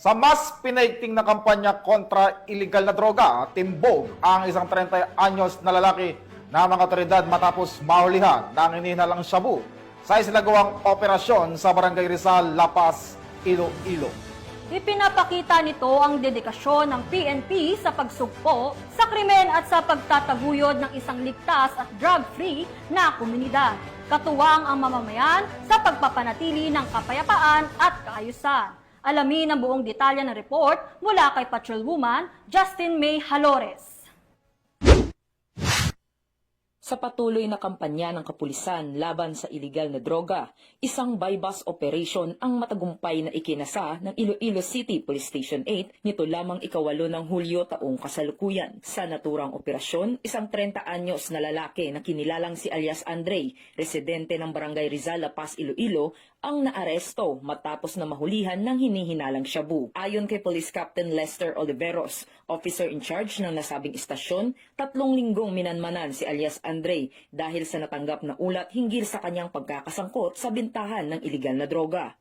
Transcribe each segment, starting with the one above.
Sa mas pinaigting na kampanya kontra iligal na droga, timbog ang isang 30 anyos na lalaki na mga otoridad matapos mahulihan ng hinihinalang shabu sa isinagawang operasyon sa Barangay Rizal, La Paz, Iloilo. Ipinapakita nito ang dedikasyon ng PNP sa pagsugpo sa krimen at sa pagtataguyod ng isang ligtas at drug-free na komunidad. Katuwang ang mamamayan sa pagpapanatili ng kapayapaan at kaayusan. Alamin ang buong detalye ng report mula kay Patrolwoman Justin May Halores. Sa patuloy na kampanya ng kapulisan laban sa iligal na droga, isang buy-bus operation ang matagumpay na ikinasa ng Iloilo City Police Station 8 nito lamang 8 ng Hulyo taong kasalukuyan. Sa naturang operasyon, isang 30 anyos na lalaki na kinilalang si alias Andre, residente ng Barangay Rizal, La Paz, Iloilo, ang naaresto matapos na mahulihan ng hinihinalang shabu. Ayon kay Police Captain Lester Oliveros, officer in charge ng nasabing istasyon, 3 linggong minanmanan si alias Andre dahil sa natanggap na ulat hinggil sa kanyang pagkakasangkot sa bintahan ng iligal na droga.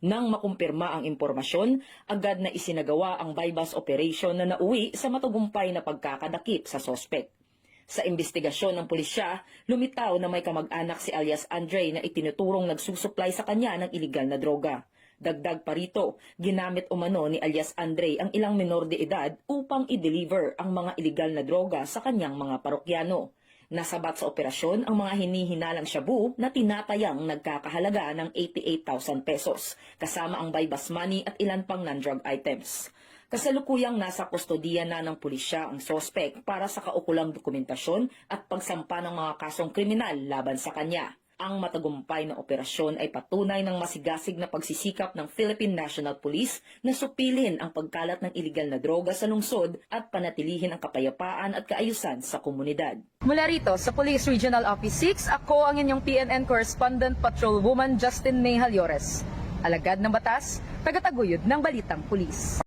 Nang makumpirma ang impormasyon, agad na isinagawa ang buy-bus operation na nauwi sa matagumpay na pagkakadakip sa sospek. Sa investigasyon ng pulisya, lumitaw na may kamag-anak si alias Andre na itinuturong nagsusuplay sa kanya ng iligal na droga. Dagdag pa rito, ginamit umano ni alias Andre ang ilang menor de edad upang i-deliver ang mga iligal na droga sa kanyang mga parokyano. Nasabat sa operasyon ang mga hinihinalang shabu na tinatayang nagkakahalaga ng 88,000 pesos, kasama ang buy-bus money at ilan pang non-drug items. Kasalukuyang nasa kustodiya na ng pulisya ang sospek para sa kaukulang dokumentasyon at pagsampa ng mga kasong kriminal laban sa kanya. Ang matagumpay na operasyon ay patunay ng masigasig na pagsisikap ng Philippine National Police na supilin ang pagkalat ng iligal na droga sa lungsod at panatilihin ang kapayapaan at kaayusan sa komunidad. Mula rito sa Police Regional Office 6, ako ang inyong PNN Correspondent Patrolwoman Justin May Halores. Alagad ng batas, tagataguyod ng Balitang Pulis.